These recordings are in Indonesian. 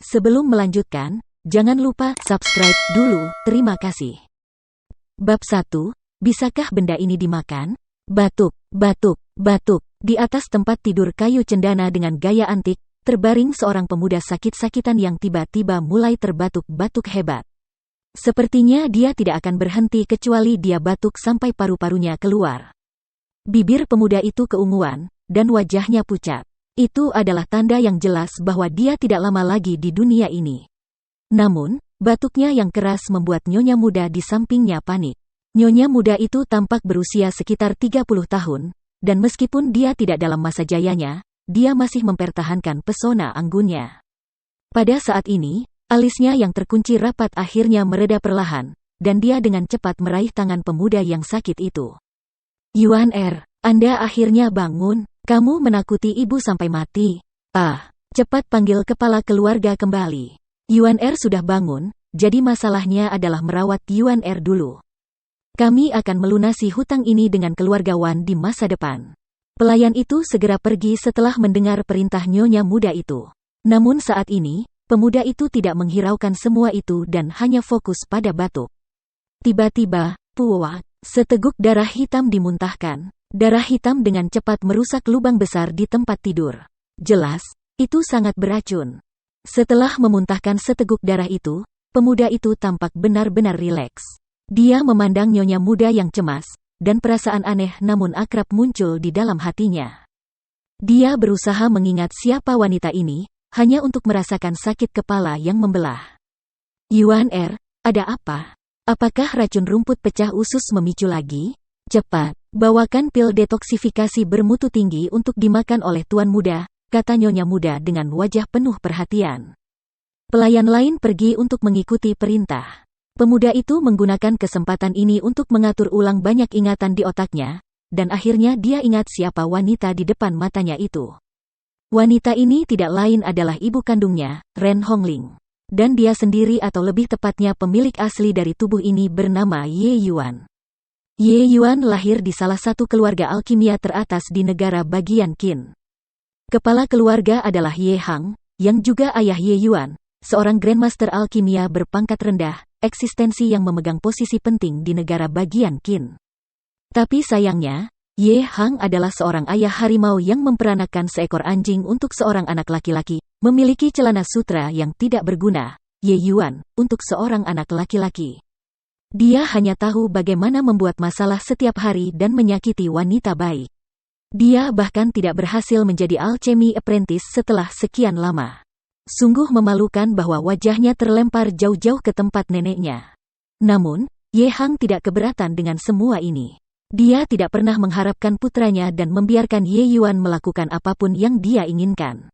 Sebelum melanjutkan, jangan lupa subscribe dulu, terima kasih. Bab 1, bisakah benda ini dimakan? Batuk, batuk, batuk. Di atas tempat tidur kayu cendana dengan gaya antik, terbaring seorang pemuda sakit-sakitan yang tiba-tiba mulai terbatuk-batuk hebat. Sepertinya dia tidak akan berhenti kecuali dia batuk sampai paru-parunya keluar. Bibir pemuda itu keunguan, dan wajahnya pucat. Itu adalah tanda yang jelas bahwa dia tidak lama lagi di dunia ini. Namun, batuknya yang keras membuat nyonya muda di sampingnya panik. Nyonya muda itu tampak berusia sekitar 30 tahun, dan meskipun dia tidak dalam masa jayanya, dia masih mempertahankan pesona anggunnya. Pada saat ini, alisnya yang terkunci rapat akhirnya mereda perlahan, dan dia dengan cepat meraih tangan pemuda yang sakit itu. Yuan Er, Anda akhirnya bangun, kamu menakuti ibu sampai mati. Cepat panggil kepala keluarga kembali. Yuan Er sudah bangun, jadi masalahnya adalah merawat Yuan Er dulu. Kami akan melunasi hutang ini dengan keluarga Wan di masa depan. Pelayan itu segera pergi setelah mendengar perintah nyonya muda itu. Namun saat ini, pemuda itu tidak menghiraukan semua itu dan hanya fokus pada batuk. Tiba-tiba, puak, seteguk darah hitam dimuntahkan. Darah hitam dengan cepat merusak lubang besar di tempat tidur. Jelas, itu sangat beracun. Setelah memuntahkan seteguk darah itu, pemuda itu tampak benar-benar rileks. Dia memandang nyonya muda yang cemas, dan perasaan aneh namun akrab muncul di dalam hatinya. Dia berusaha mengingat siapa wanita ini, hanya untuk merasakan sakit kepala yang membelah. Yuan Er, ada apa? Apakah racun rumput pecah usus memicu lagi? Cepat, bawakan pil detoksifikasi bermutu tinggi untuk dimakan oleh tuan muda, kata nyonya muda dengan wajah penuh perhatian. Pelayan lain pergi untuk mengikuti perintah. Pemuda itu menggunakan kesempatan ini untuk mengatur ulang banyak ingatan di otaknya, dan akhirnya dia ingat siapa wanita di depan matanya itu. Wanita ini tidak lain adalah ibu kandungnya, Ren Hongling. Dan dia sendiri atau lebih tepatnya pemilik asli dari tubuh ini bernama Ye Yuan. Ye Yuan lahir di salah satu keluarga alkimia teratas di negara bagian Qin. Kepala keluarga adalah Ye Hang, yang juga ayah Ye Yuan, seorang Grandmaster alkimia berpangkat rendah, eksistensi yang memegang posisi penting di negara bagian Qin. Tapi sayangnya, Ye Hang adalah seorang ayah harimau yang memperanakan seekor anjing untuk seorang anak laki-laki, memiliki celana sutra yang tidak berguna, Ye Yuan, untuk seorang anak laki-laki. Dia hanya tahu bagaimana membuat masalah setiap hari dan menyakiti wanita baik. Dia bahkan tidak berhasil menjadi alchemy apprentice setelah sekian lama. Sungguh memalukan bahwa wajahnya terlempar jauh-jauh ke tempat neneknya. Namun, Ye Hang tidak keberatan dengan semua ini. Dia tidak pernah mengharapkan putranya dan membiarkan Ye Yuan melakukan apapun yang dia inginkan.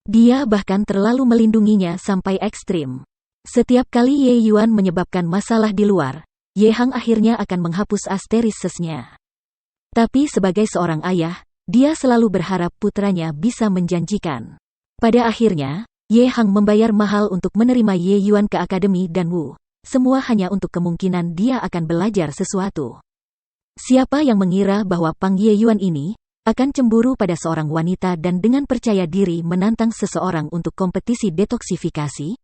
Dia bahkan terlalu melindunginya sampai ekstrim. Setiap kali Ye Yuan menyebabkan masalah di luar, Ye Hang akhirnya akan menghapus asterisesnya. Tapi sebagai seorang ayah, dia selalu berharap putranya bisa menjanjikan. Pada akhirnya, Ye Hang membayar mahal untuk menerima Ye Yuan ke akademi dan Wu. Semua hanya untuk kemungkinan dia akan belajar sesuatu. Siapa yang mengira bahwa Pang Ye Yuan ini akan cemburu pada seorang wanita dan dengan percaya diri menantang seseorang untuk kompetisi detoksifikasi?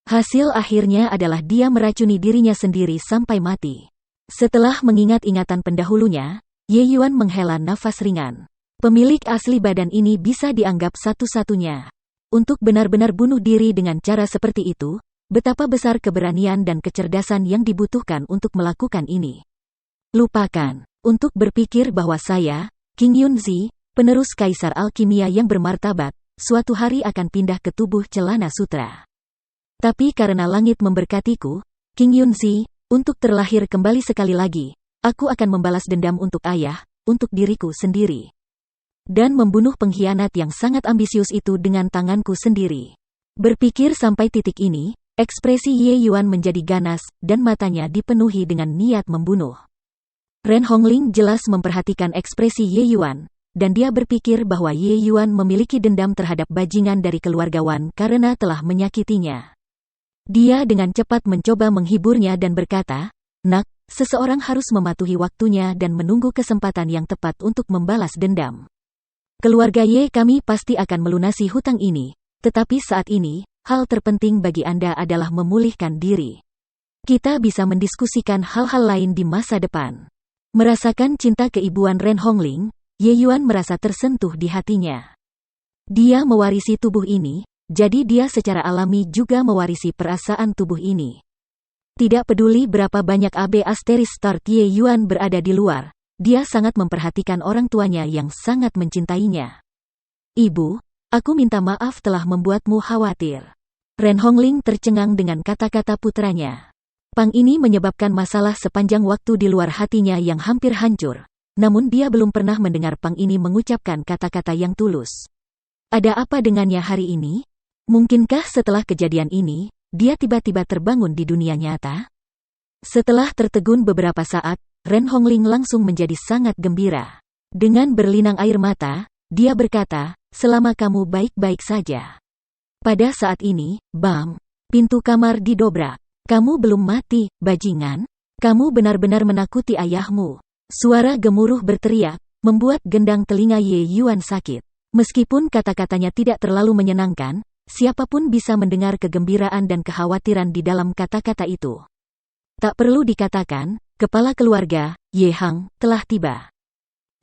Hasil akhirnya adalah dia meracuni dirinya sendiri sampai mati. Setelah mengingat ingatan pendahulunya, Ye Yuan menghela nafas ringan. Pemilik asli badan ini bisa dianggap satu-satunya. Untuk benar-benar bunuh diri dengan cara seperti itu, betapa besar keberanian dan kecerdasan yang dibutuhkan untuk melakukan ini. Lupakan, untuk berpikir bahwa saya, King Yunzi, penerus kaisar alkimia yang bermartabat, suatu hari akan pindah ke tubuh celana sutra. Tapi karena langit memberkatiku, King Yunzi, untuk terlahir kembali sekali lagi, aku akan membalas dendam untuk ayah, untuk diriku sendiri. Dan membunuh pengkhianat yang sangat ambisius itu dengan tanganku sendiri. Berpikir sampai titik ini, ekspresi Ye Yuan menjadi ganas, dan matanya dipenuhi dengan niat membunuh. Ren Hongling jelas memperhatikan ekspresi Ye Yuan, dan dia berpikir bahwa Ye Yuan memiliki dendam terhadap bajingan dari keluarga Wan karena telah menyakitinya. Dia dengan cepat mencoba menghiburnya dan berkata, "Nak, seseorang harus mematuhi waktunya dan menunggu kesempatan yang tepat untuk membalas dendam. Keluarga Ye kami pasti akan melunasi hutang ini, tetapi saat ini, hal terpenting bagi Anda adalah memulihkan diri. Kita bisa mendiskusikan hal-hal lain di masa depan. Merasakan cinta keibuan Ren Hongling, Ye Yuan merasa tersentuh di hatinya. Dia mewarisi tubuh ini, jadi dia secara alami juga mewarisi perasaan tubuh ini. Tidak peduli berapa banyak AB Asteris Start Ye Yuan berada di luar, dia sangat memperhatikan orang tuanya yang sangat mencintainya. Ibu, aku minta maaf telah membuatmu khawatir. Ren Hongling tercengang dengan kata-kata putranya. Pang ini menyebabkan masalah sepanjang waktu di luar hatinya yang hampir hancur, namun dia belum pernah mendengar Pang ini mengucapkan kata-kata yang tulus. Ada apa dengannya hari ini? Mungkinkah setelah kejadian ini, dia tiba-tiba terbangun di dunia nyata? Setelah tertegun beberapa saat, Ren Hongling langsung menjadi sangat gembira. Dengan berlinang air mata, dia berkata, "Selama kamu baik-baik saja." Pada saat ini, bam, pintu kamar didobrak. "Kamu belum mati, bajingan? Kamu benar-benar menakuti ayahmu." Suara gemuruh berteriak, membuat gendang telinga Ye Yuan sakit. Meskipun kata-katanya tidak terlalu menyenangkan, siapapun bisa mendengar kegembiraan dan kekhawatiran di dalam kata-kata itu. Tak perlu dikatakan, kepala keluarga, Ye Hang, telah tiba.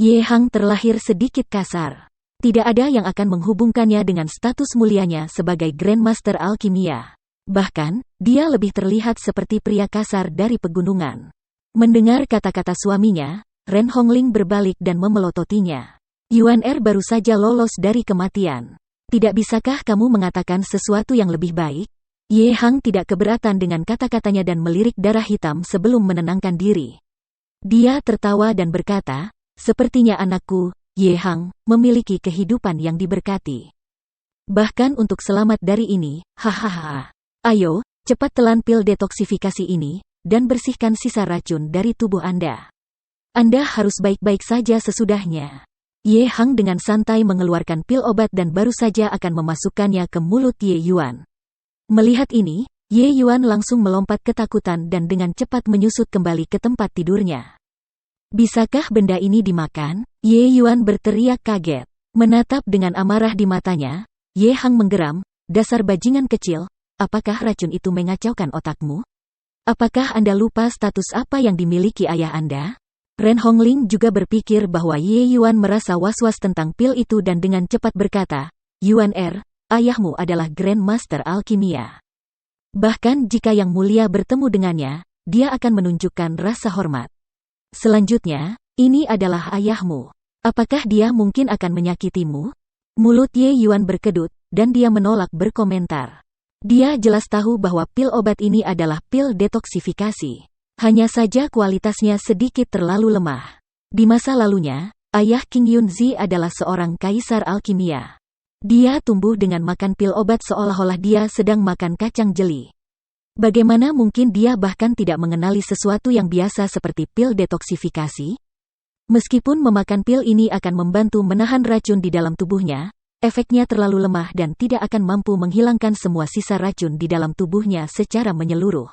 Ye Hang terlahir sedikit kasar. Tidak ada yang akan menghubungkannya dengan status mulianya sebagai Grandmaster Alkimia. Bahkan, dia lebih terlihat seperti pria kasar dari pegunungan. Mendengar kata-kata suaminya, Ren Hongling berbalik dan memelototinya. Yuan Er baru saja lolos dari kematian. Tidak bisakah kamu mengatakan sesuatu yang lebih baik? Ye Hang tidak keberatan dengan kata-katanya dan melirik darah hitam sebelum menenangkan diri. Dia tertawa dan berkata, "Sepertinya anakku, Ye Hang, memiliki kehidupan yang diberkati. Bahkan untuk selamat dari ini, hahaha. Ayo, cepat telan pil detoksifikasi ini, dan bersihkan sisa racun dari tubuh Anda. Anda harus baik-baik saja sesudahnya." Ye Hang dengan santai mengeluarkan pil obat dan baru saja akan memasukkannya ke mulut Ye Yuan. Melihat ini, Ye Yuan langsung melompat ketakutan dan dengan cepat menyusut kembali ke tempat tidurnya. "Bisakah benda ini dimakan?" Ye Yuan berteriak kaget. Menatap dengan amarah di matanya, Ye Hang menggeram, "Dasar bajingan kecil, apakah racun itu mengacaukan otakmu? Apakah Anda lupa status apa yang dimiliki ayah Anda?" Ren Hongling juga berpikir bahwa Ye Yuan merasa was-was tentang pil itu dan dengan cepat berkata, "Yuan Er, ayahmu adalah Grandmaster Alkimia. Bahkan jika Yang Mulia bertemu dengannya, dia akan menunjukkan rasa hormat. Selanjutnya, ini adalah ayahmu. Apakah dia mungkin akan menyakitimu?" Mulut Ye Yuan berkedut, dan dia menolak berkomentar. Dia jelas tahu bahwa pil obat ini adalah pil detoksifikasi. Hanya saja kualitasnya sedikit terlalu lemah. Di masa lalunya, ayah King Yunzi adalah seorang kaisar alkimia. Dia tumbuh dengan makan pil obat seolah-olah dia sedang makan kacang jeli. Bagaimana mungkin dia bahkan tidak mengenali sesuatu yang biasa seperti pil detoksifikasi? Meskipun memakan pil ini akan membantu menahan racun di dalam tubuhnya, efeknya terlalu lemah dan tidak akan mampu menghilangkan semua sisa racun di dalam tubuhnya secara menyeluruh.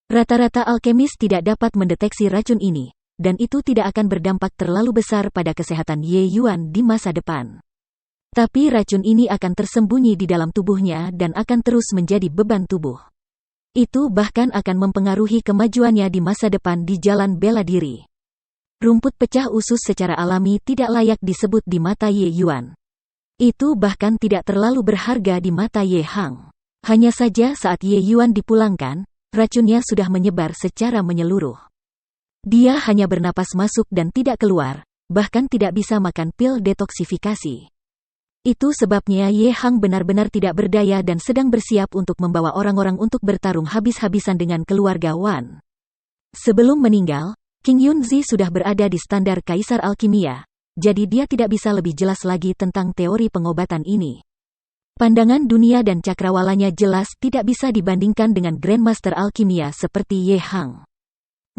Rata-rata alkemis tidak dapat mendeteksi racun ini, dan itu tidak akan berdampak terlalu besar pada kesehatan Ye Yuan di masa depan. Tapi racun ini akan tersembunyi di dalam tubuhnya dan akan terus menjadi beban tubuh. Itu bahkan akan mempengaruhi kemajuannya di masa depan di jalan bela diri. Rumput pecah usus secara alami tidak layak disebut di mata Ye Yuan. Itu bahkan tidak terlalu berharga di mata Ye Hang. Hanya saja saat Ye Yuan dipulangkan, racunnya sudah menyebar secara menyeluruh. Dia hanya bernapas masuk dan tidak keluar, bahkan tidak bisa makan pil detoksifikasi. Itu sebabnya Ye Hang benar-benar tidak berdaya dan sedang bersiap untuk membawa orang-orang untuk bertarung habis-habisan dengan keluarga Wan. Sebelum meninggal, King Yunzi sudah berada di standar Kaisar Alkimia, jadi dia tidak bisa lebih jelas lagi tentang teori pengobatan ini. Pandangan dunia dan cakrawalanya jelas tidak bisa dibandingkan dengan Grandmaster Alkimia seperti Ye Hang.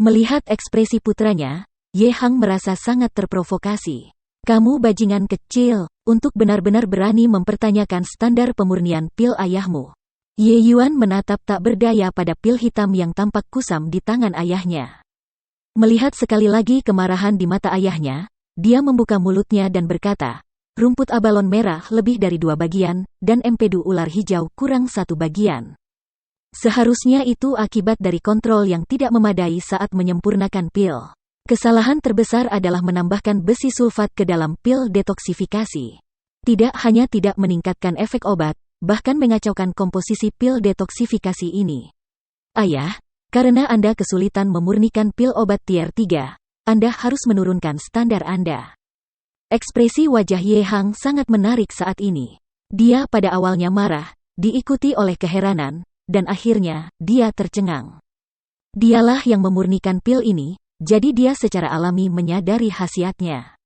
Melihat ekspresi putranya, Ye Hang merasa sangat terprovokasi. "Kamu bajingan kecil, untuk benar-benar berani mempertanyakan standar pemurnian pil ayahmu." Ye Yuan menatap tak berdaya pada pil hitam yang tampak kusam di tangan ayahnya. Melihat sekali lagi kemarahan di mata ayahnya, dia membuka mulutnya dan berkata, rumput abalon merah lebih dari 2 bagian, dan empedu ular hijau kurang 1 bagian. Seharusnya itu akibat dari kontrol yang tidak memadai saat menyempurnakan pil. Kesalahan terbesar adalah menambahkan besi sulfat ke dalam pil detoksifikasi. Tidak hanya tidak meningkatkan efek obat, bahkan mengacaukan komposisi pil detoksifikasi ini. Ayah, karena Anda kesulitan memurnikan pil obat tier 3, Anda harus menurunkan standar Anda. Ekspresi wajah Ye Hang sangat menarik saat ini. Dia pada awalnya marah, diikuti oleh keheranan, dan akhirnya, dia tercengang. Dialah yang memurnikan pil ini, jadi dia secara alami menyadari khasiatnya.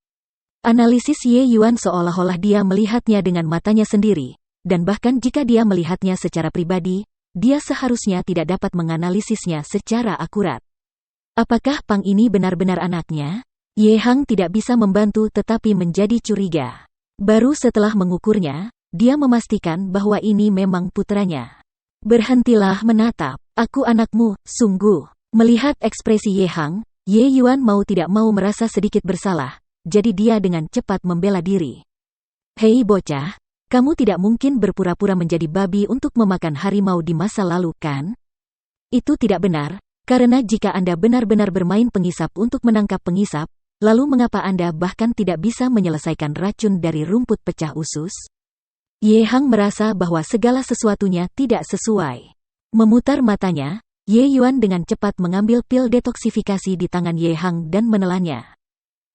Analisis Ye Yuan seolah-olah dia melihatnya dengan matanya sendiri, dan bahkan jika dia melihatnya secara pribadi, dia seharusnya tidak dapat menganalisisnya secara akurat. Apakah Pang ini benar-benar anaknya? Ye Hang tidak bisa membantu tetapi menjadi curiga. Baru setelah mengukurnya, dia memastikan bahwa ini memang putranya. Berhentilah menatap, aku anakmu, sungguh. Melihat ekspresi Ye Hang, Ye Yuan mau tidak mau merasa sedikit bersalah, jadi dia dengan cepat membela diri. Hei bocah, kamu tidak mungkin berpura-pura menjadi babi untuk memakan harimau di masa lalu, kan? Itu tidak benar, karena jika Anda benar-benar bermain pengisap untuk menangkap pengisap, lalu mengapa Anda bahkan tidak bisa menyelesaikan racun dari rumput pecah usus? Ye Hang merasa bahwa segala sesuatunya tidak sesuai. Memutar matanya, Ye Yuan dengan cepat mengambil pil detoksifikasi di tangan Ye Hang dan menelannya.